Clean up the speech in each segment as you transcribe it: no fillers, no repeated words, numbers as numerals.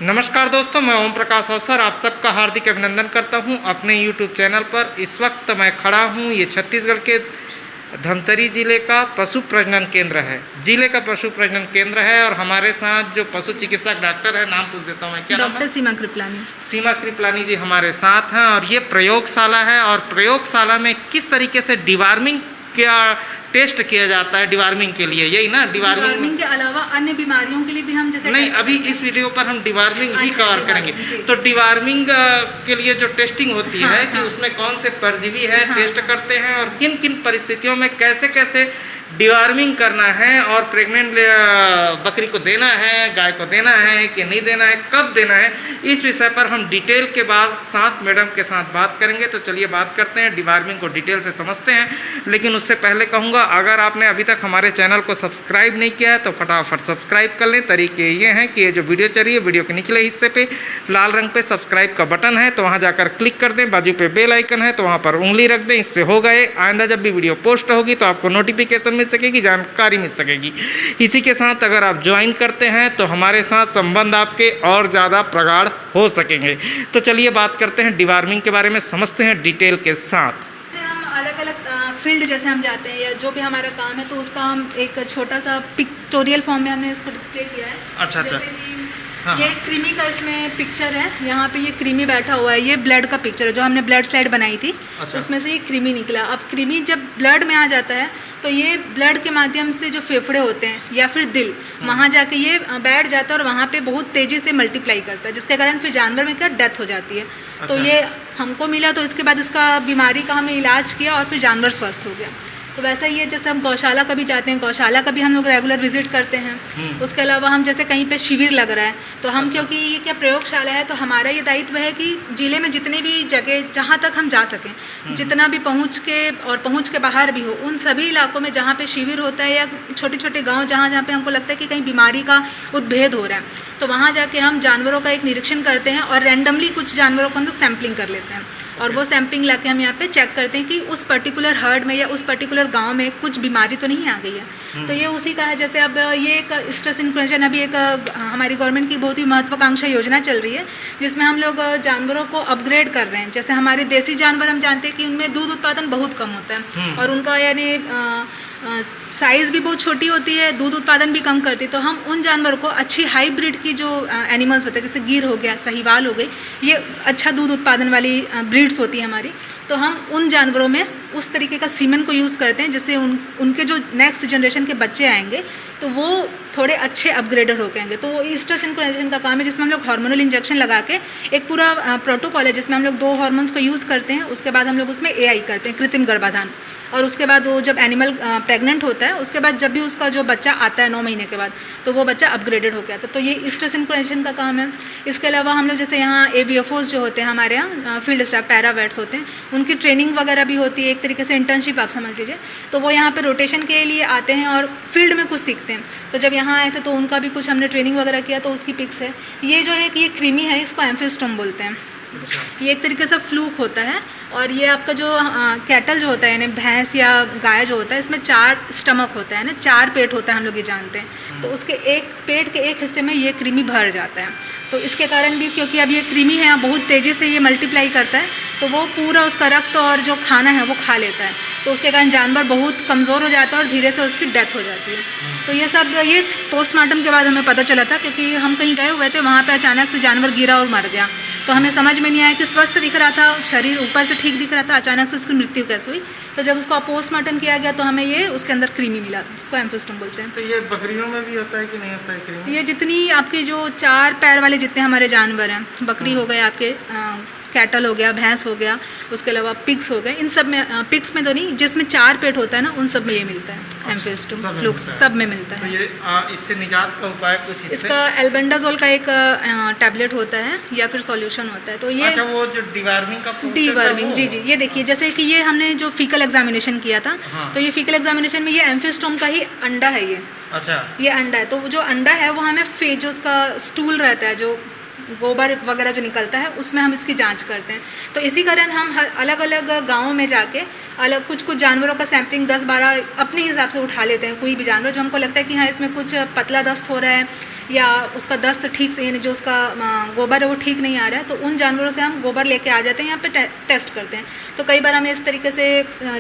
नमस्कार दोस्तों, मैं ओम प्रकाश अवसर आप सबका हार्दिक अभिनंदन करता हूं अपने YouTube चैनल पर। इस वक्त मैं खड़ा हूं, ये छत्तीसगढ़ के धमतरी जिले का पशु प्रजनन केंद्र है। जिले का पशु प्रजनन केंद्र है और हमारे साथ जो पशु चिकित्सक डॉक्टर है, नाम पूछ देता हूँ मैं, क्या नाम है? डॉक्टर सीमा कृपलानी। सीमा कृपलानी जी हमारे साथ हैं और ये प्रयोगशाला है। और प्रयोगशाला में किस तरीके से डिवार्मिंग क्या टेस्ट किया जाता है डिवार्मिंग के लिए, यही ना? डिवार्मिंग के अलावा अन्य बीमारियों के लिए भी हम जैसे नहीं, अभी इस वीडियो पर हम डिवार्मिंग ही कवर करेंगे। तो डिवार्मिंग के लिए जो टेस्टिंग होती है कि उसमें कौन से परजीवी है टेस्ट करते हैं और किन किन परिस्थितियों में कैसे कैसे डिवार्मिंग करना है और प्रेग्नेंट बकरी को देना है, गाय को देना है कि नहीं देना है, कब देना है, इस विषय पर हम डिटेल के बाद साथ मैडम के साथ बात करेंगे। तो चलिए बात करते हैं, डिवार्मिंग को डिटेल से समझते हैं। लेकिन उससे पहले कहूँगा, अगर आपने अभी तक हमारे चैनल को सब्सक्राइब नहीं किया है तो फटाफट सब्सक्राइब कर लें। तरीके ये हैं कि ये जो वीडियो चल रही है, वीडियो के निचले हिस्से पे लाल रंग पे सब्सक्राइब का बटन है, तो वहाँ जाकर क्लिक कर दें। बाजू पे बेल आइकन है तो वहाँ पर उंगली रख दें। इससे हो गए आइंदा जब भी वीडियो पोस्ट होगी तो आपको नोटिफिकेशन मिल सकेगी, जानकारी मिल सकेगी। इसी के साथ अगर आप ज्वाइन करते हैं तो हमारे साथ संबंध आपके और ज़्यादा प्रगाढ़ हो सकेंगे। तो चलिए बात करते हैं, डिवार्मिंग के बारे में समझते हैं डिटेल के साथ। हम अलग अलग फील्ड जैसे हम जाते हैं या जो भी हमारा काम है तो उसका हम एक छोटा सा पिक्टोरियल फॉर्म में हमने इसको डिस्प्ले किया है। अच्छा। जैसे कि ये कृमि का इसमें पिक्चर है। यहाँ पे ये कृमि बैठा हुआ है। ये ब्लड का पिक्चर है जो हमने ब्लड स्लाइड बनाई थी। अच्छा। उसमें से ये कृमि निकला। अब कृमि जब ब्लड में आ जाता है तो ये ब्लड के माध्यम से जो फेफड़े होते हैं या फिर दिल, वहाँ जाके ये बैठ जाता है और वहाँ पे बहुत तेज़ी से मल्टीप्लाई करता है, जिसके कारण फिर जानवर में क्या डेथ हो जाती है। अच्छा। तो ये हमको मिला तो इसके बाद इसका बीमारी का हमने इलाज किया और फिर जानवर स्वस्थ हो गया। तो वैसा ही है, जैसे हम गौशाला का भी जाते हैं, गौशाला का भी हम लोग रेगुलर विजिट करते हैं। उसके अलावा हम जैसे कहीं पे शिविर लग रहा है तो हम, क्योंकि ये क्या प्रयोगशाला है तो हमारा ये दायित्व है कि जिले में जितने भी जगह जहाँ तक हम जा सकें, जितना भी पहुँच के और पहुँच के बाहर भी हो, उन सभी इलाकों में जहाँ पे शिविर होता है या छोटे छोटे गाँव जहाँ जहाँ पे हमको लगता है कि कहीं बीमारी का उद्भेद हो रहा है, तो वहाँ जाके हम जानवरों का एक निरीक्षण करते हैं और रैंडमली कुछ जानवरों को हम लोग सैम्पलिंग कर लेते हैं। और वो सैम्पलिंग लाके हम यहाँ पे चेक करते हैं कि उस पर्टिकुलर हर्ड में या उस पर्टिकुलर गांव में कुछ बीमारी तो नहीं आ गई है। तो ये उसी का है। जैसे अब ये एक स्ट्रेस इनक्लूजन, अभी एक हमारी गवर्नमेंट की बहुत ही महत्वाकांक्षा योजना चल रही है जिसमें हम लोग जानवरों को अपग्रेड कर रहे हैं। जैसे हमारे देसी जानवर हम जानते हैं कि उनमें दूध उत्पादन बहुत कम होता है और उनका यानी साइज़ भी बहुत छोटी होती है, दूध उत्पादन भी कम करती है। तो हम उन जानवरों को अच्छी हाइब्रिड की जो एनिमल्स होते हैं, जैसे गिर हो गया, साहिवाल हो गई, ये अच्छा दूध उत्पादन वाली ब्रीड्स होती है हमारी, तो हम उन जानवरों में उस तरीके का सीमेन को यूज़ करते हैं जिससे उनके जो नेक्स्ट जनरेशन के बच्चे आएंगे तो वो थोड़े अच्छे अपग्रेडेड होकर आएंगे। तो वो स्ट्रेस इनक्लूजन का काम है जिसमें हम लोग हार्मोनल इंजेक्शन लगा के एक पूरा प्रोटोकॉल है जिसमें हम लोग 2 हार्मोन्स को यूज़ करते हैं। उसके बाद हम लोग उसमें AI करते हैं, कृत्रिम गर्भाधान। और उसके बाद वो जब एनिमल प्रेग्नेंट होता है उसके बाद जब भी उसका जो बच्चा आता है 9 महीने के बाद, तो वो बच्चा अपग्रेडेड हो गया था। तो ये स्ट्रेस इनक्लूजन का काम है। इसके अलावा हम लोग जैसे यहाँ AVFOs जो होते हैं हमारे यहाँ, फील्ड स्टाफ पैरावेट्स होते हैं, उनकी ट्रेनिंग वगैरह भी होती है, एक तरीके से इंटर्नशिप आप समझ लीजिए। तो वो यहाँ पे रोटेशन के लिए आते हैं और फील्ड में कुछ सीखते हैं। तो जब यहाँ आए थे तो उनका भी कुछ हमने ट्रेनिंग वगैरह किया, तो उसकी पिक्स है। ये जो है कि ये कृमि है, इसको एम्फिस्टोम बोलते हैं। ये एक तरीके से फ्लूक होता है। और ये आपका जो कैटल जो होता है यानी भैंस या गाय जो होता है, इसमें 4 स्टमक होता है ना, 4 पेट होता है, हम लोग ये जानते हैं। तो उसके एक पेट के एक हिस्से में ये कृमि भर जाता है। तो इसके कारण भी, क्योंकि अब ये कृमि है बहुत तेज़ी से ये मल्टीप्लाई करता है, तो वो पूरा उसका रक्त और जो खाना है वो खा लेता है। तो उसके कारण जानवर बहुत कमज़ोर हो जाता है और धीरे से उसकी डेथ हो जाती है। तो ये सब ये पोस्टमार्टम के बाद हमें पता चला था, क्योंकि हम कहीं गए हुए थे, वहाँ पे अचानक से जानवर गिरा और मर गया। तो हमें समझ में नहीं आया कि स्वस्थ दिख रहा था, शरीर ऊपर से ठीक दिख रहा था, अचानक से उसकी मृत्यु कैसे हुई। तो जब उसको पोस्टमार्टम किया गया तो हमें ये उसके अंदर कृमि मिला, जिसको एम्फिस्टोम बोलते हैं। तो ये बकरियों में भी होता है कि नहीं होता है कृमि? ये जितनी आपकी जो 4 पैर वाले जितने हमारे जानवर हैं, बकरी हो गए, आपके कैटल हो गया, भैंस हो गया, उसके अलावा पिग्स हो गए, इन सब में, पिग्स में तो नहीं, जिसमें 4 पेट होता है ना, उन सब में ये मिलता है। एम्फिस्टोम फ्लूक्स सब में मिलता है। तो ये इससे निजात का उपाय कुछ इसका एल्बेंडाजोल का एक टैबलेट होता है या फिर सॉल्यूशन होता है। तो ये अच्छा, वो जो डिवार्मिंग का डिवार्मिंग, जी, ये देखिए, जैसे कि ये हमने जो फीकल एग्जामिनेशन किया था, तो ये फीकल एग्जामिनेशन में ये एम्फिस्टोम का ही अंडा है ये। अच्छा, ये अंडा है। तो जो अंडा है वो हमें जो उसका स्टूल रहता है, जो गोबर वगैरह जो निकलता है, उसमें हम इसकी जांच करते हैं। तो इसी कारण हम अलग अलग गाँवों में जाके अलग कुछ जानवरों का सैम्पलिंग 10-12 अपने हिसाब से उठा लेते हैं। कोई भी जानवर जो हमको लगता है कि हाँ इसमें कुछ पतला दस्त हो रहा है या उसका दस्त ठीक से, यानी जो उसका गोबर है वो ठीक नहीं आ रहा है, तो उन जानवरों से हम गोबर लेके आ जाते हैं यहाँ पे टेस्ट करते हैं। तो कई बार हमें इस तरीके से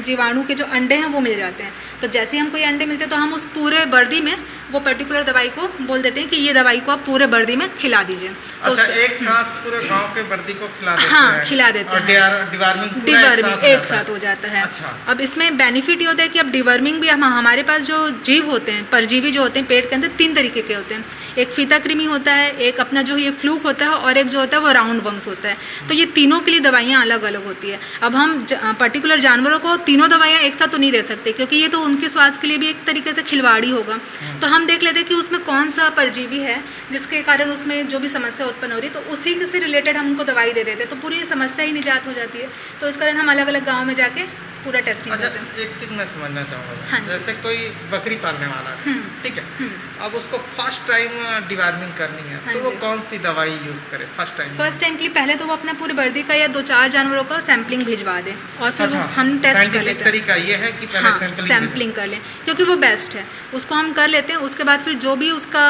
जीवाणु के जो अंडे हैं वो मिल जाते हैं। तो जैसे ही हमको ये अंडे मिलते हैं तो हम उस पूरे बर्दी में वो पर्टिकुलर दवाई को बोल देते हैं कि ये दवाई को आप पूरे बर्दी में खिला दीजिए। तो अच्छा, एक साथ पूरे गांव के बर्दी को खिला देते हैं? हाँ, खिला देते हैं। डिवर्मिंग एक साथ हो जाता है। अच्छा। अब इसमें बेनिफिट ये होता है कि अब डिवर्मिंग भी हमारे पास जो जीव होते हैं, परजीवी जो होते हैं पेट के अंदर, 3 तरीके के होते हैं। एक फीता कृमि होता है, एक अपना जो ये फ्लूक होता है, और एक जो होता है वो राउंड वर्म्स होता है। तो ये तीनों के लिए दवाइयाँ अलग अलग होती है। अब हम पर्टिकुलर जानवरों को तीनों दवाइयाँ एक साथ तो नहीं दे सकते, क्योंकि ये तो उनके स्वास्थ्य के लिए भी एक तरीके से खिलवाड़ी होगा। तो हम देख लेते हैं कि उसमें कौन सा परजीवी है जिसके कारण उसमें जो भी समस्या उत्पन्न हो रही है, तो उसी से रिलेटेड हम उनको दवाई दे देते हैं, तो पूरी समस्या ही निजात हो जाती है। तो इस कारण हम अलग अलग गाँव में जाके पूरा टेस्टिंग करते हैं। एक चीज़ मैं समझना चाहूँगा, हाँ, जैसे कोई बकरी पालने वाला है, ठीक है, अब उसको फर्स्ट टाइम डिवार्मिंग करनी है, हाँ, तो वो कौन सी दवाई यूज़ करे फर्स्ट टाइम के लिए? पहले तो वो अपना पूरी बर्दी का या 2-4 जानवरों का सैम्पलिंग भिजवा दें, और फिर अच्छा, हम टेस्ट कर लेते हैं। तरीका ये है कि पहले सैम्पलिंग कर लें, क्योंकि वो बेस्ट है। उसको हम कर लेते हैं, उसके बाद फिर जो भी उसका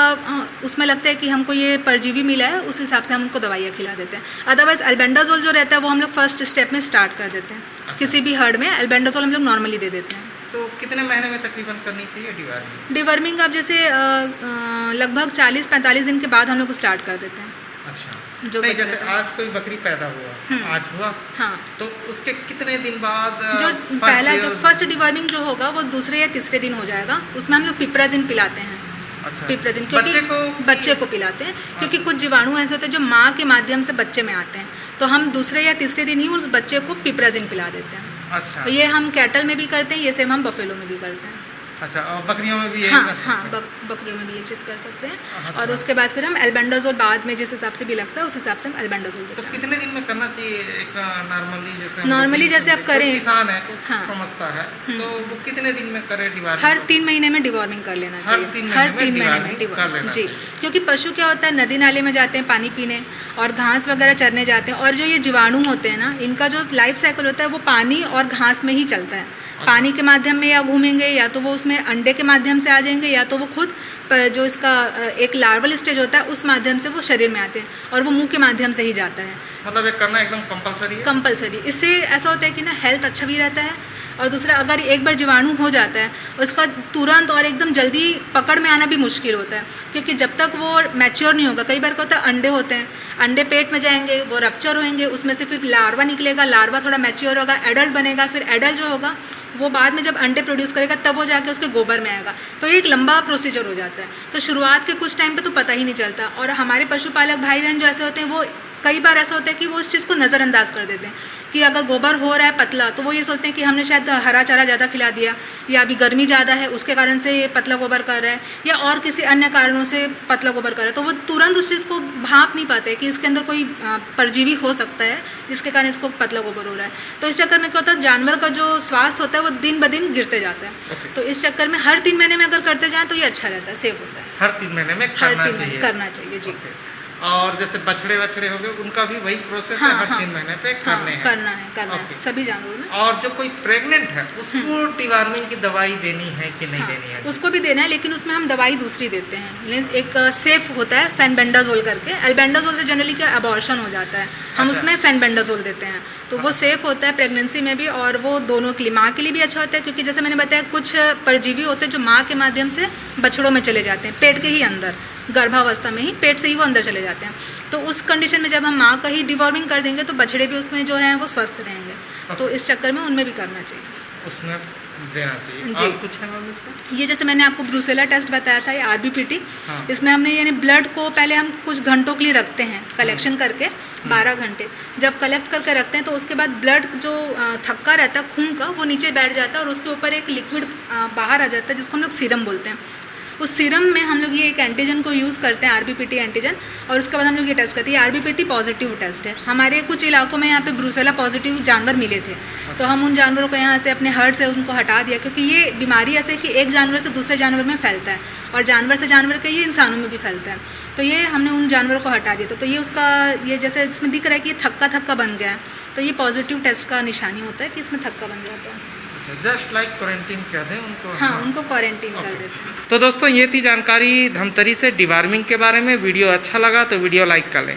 उसमें लगता है कि हमको ये परजीवी मिला है, उस हिसाब से हम उनको दवाइयाँ खिला देते हैं। अदरवाइज एल्बेंडाजोल जो रहता है वो हम लोग फर्स्ट स्टेप में स्टार्ट कर देते हैं। अच्छा। किसी भी हर्ड में एल्बेंडाजोल हम लोग नॉर्मली दे देते हैं। तो कितने महीने में तकरीबन करनी चाहिए डिवार्मिंग? डिवर्मिंग आप जैसे लगभग 40-45 दिन के बाद हम लोग स्टार्ट कर देते हैं। अच्छा, जो नहीं, जैसे आज कोई बकरी पैदा हुआ, आज हुआ, हाँ, तो उसके कितने दिन बाद जो पहला जो फर्स्ट डिवर्मिंग जो होगा वो दूसरे या तीसरे दिन हो जाएगा। उसमें हम लोग पिप्राजिन पिलाते हैं। अच्छा, पिप्राजिन बच्चे को पिलाते हैं, क्योंकि कुछ जीवाणु ऐसे होते हैं जो माँ के माध्यम से बच्चे में आते हैं, तो हम दूसरे या तीसरे दिन ही उस बच्चे को पिप्राजिन पिला देते हैं। अच्छा, ये हम कैटल में भी करते हैं, ये सेम हम बफेलो में भी करते हैं। अच्छा, और बकरियों में भी यही हाँ, कर सकते हैं? बकरियों में भी ये चीज़ कर सकते हैं। अच्छा। और उसके बाद फिर हम एल्बेंडाजोल बाद में जिस हिसाब से भी लगता है उस हिसाब से हम एल्बेंडाजोल देते तो हैं। कितने दिन में करना चाहिए एक नॉर्मली जैसे आप करें, किसान है, हाँ, समझता है, तो वो कितने दिन में करे डिवार्मिंग? हर 3 महीने में डिवॉर्मिंग कर लेना चाहिए। हर 3 महीने में डिवॉर्मिंग, जी, क्योंकि पशु क्या होता है, नदी नाले में जाते हैं पानी पीने और घास वगैरह चरने जाते हैं, और जो ये जीवाणु होते हैं ना, इनका जो लाइफ साइकिल होता है वो पानी और घास में ही चलता है। पानी के माध्यम में या घूमेंगे, या तो वो उसमें अंडे के माध्यम से आ जाएंगे, या तो वो खुद जो इसका एक लार्वल स्टेज होता है उस माध्यम से वो शरीर में आते हैं, और वो मुंह के माध्यम से ही जाता है। मतलब ये करना एकदम कंपलसरी है? कंपलसरी। इससे ऐसा होता है कि ना हेल्थ अच्छा भी रहता है, और दूसरा अगर एक बार जीवाणु हो जाता है उसका तुरंत और एकदम जल्दी पकड़ में आना भी मुश्किल होता है, क्योंकि जब तक वो मैच्योर नहीं होगा। कई बार क्या होता है, अंडे होते हैं, अंडे पेट में जाएंगे, वो रप्चर होंगे, उसमें से फिर लार्वा निकलेगा, लार्वा थोड़ा मैच्योर होगा, एडल्ट बनेगा, फिर एडल्ट जो होगा वो बाद में जब अंडे प्रोड्यूस करेगा तब वो जाके उसके गोबर में आएगा। तो ये एक लंबा प्रोसीजर हो जाता है। तो शुरुआत के कुछ टाइम पे तो पता ही नहीं चलता, और हमारे पशुपालक भाई बहन जो ऐसे होते हैं वो कई बार ऐसा होता है कि वो उस चीज़ को नज़रअंदाज कर देते हैं कि अगर गोबर हो रहा है पतला, तो वो ये सोचते हैं कि हमने शायद हरा चारा ज़्यादा खिला दिया, या अभी गर्मी ज़्यादा है उसके कारण से ये पतला गोबर कर रहा है, या और किसी अन्य कारणों से पतला गोबर कर रहा है। तो वो तुरंत उस चीज़ को भांप नहीं पाते कि इसके अंदर कोई परजीवी हो सकता है जिसके कारण इसको पतला गोबर हो रहा है। तो इस चक्कर में क्या होता है, जानवर का जो स्वास्थ्य होता है वो दिन ब दिन गिरते जाता है। तो इस चक्कर में हर 3 महीने में अगर करते जाएँ तो ये अच्छा रहता है, सेफ होता है। हर 3 महीने में करना चाहिए, जी। और जैसे बछड़े हो गए, उनका भी वही प्रोसेस है, हर 3 महीने पे करना है सभी जानवरों में। और जो कोई प्रेग्नेंट है उसको डिवार्मिंग की दवाई देनी है कि नहीं देनी है? उसको भी देना है, लेकिन उसमें हम दवाई दूसरी देते हैं। एक सेफ होता है फेनबेंडाजोल करके। एल्बेंडाजोल से जनरली क्या अबॉर्शन हो जाता है, हम उसमें फेनबेंडाजोल देते हैं, तो वो सेफ होता है प्रेगनेंसी में भी, और वो दोनों के लिए, माँ के लिए भी अच्छा होता है, क्योंकि जैसे मैंने बताया कुछ परजीवी होते हैं जो माँ के माध्यम से बछड़ों में चले जाते हैं, पेट के ही अंदर, गर्भावस्था में ही पेट से ही वो अंदर चले जाते हैं। तो उस कंडीशन में जब हम माँ का ही डिवॉर्मिंग कर देंगे तो बछड़े भी उसमें जो हैं वो स्वस्थ रहेंगे। तो इस चक्कर में उनमें भी करना चाहिए, उसमें देना चाहिए। जी। और कुछ है मैम इससे? ये जैसे मैंने आपको ब्रूसेला टेस्ट बताया था, ये RBPT, इसमें हमने यानी ब्लड को पहले हम कुछ घंटों के लिए रखते हैं कलेक्शन करके, 12 घंटे जब कलेक्ट करके रखते हैं, तो उसके बाद ब्लड जो थक्का रहता है खून का वो नीचे बैठ जाता है, और उसके ऊपर एक लिक्विड बाहर आ जाता है जिसको हम लोग सीरम बोलते हैं। उस सीरम में हम लोग ये एक एंटीजन को यूज़ करते हैं, RBPT एंटीजन, और उसके बाद हम लोग ये टेस्ट करते हैं। RBPT पॉजिटिव टेस्ट है। हमारे कुछ इलाकों में यहाँ पे ब्रूसेला पॉजिटिव जानवर मिले थे, तो हम उन जानवरों को यहाँ से अपने हर्ड से उनको हटा दिया, क्योंकि ये बीमारी ऐसे कि एक जानवर से दूसरे जानवर में फैलता है, और जानवर से जानवर के ये इंसानों में भी फैलता है। तो ये हमने उन जानवरों को हटा दिया। तो ये उसका, ये जैसे इसमें दिख रहा है कि थक्का बन गया है, तो ये पॉजिटिव टेस्ट का निशानी होता है कि इसमें थक्का बन जाता है। अच्छा, जस्ट लाइक क्वारंटीन कह दें उनको। हाँ, उनको क्वारंटीन कर देते हैं। तो दोस्तों ये थी जानकारी धमतरी से डिवार्मिंग के बारे में। वीडियो अच्छा लगा तो वीडियो लाइक कर लें।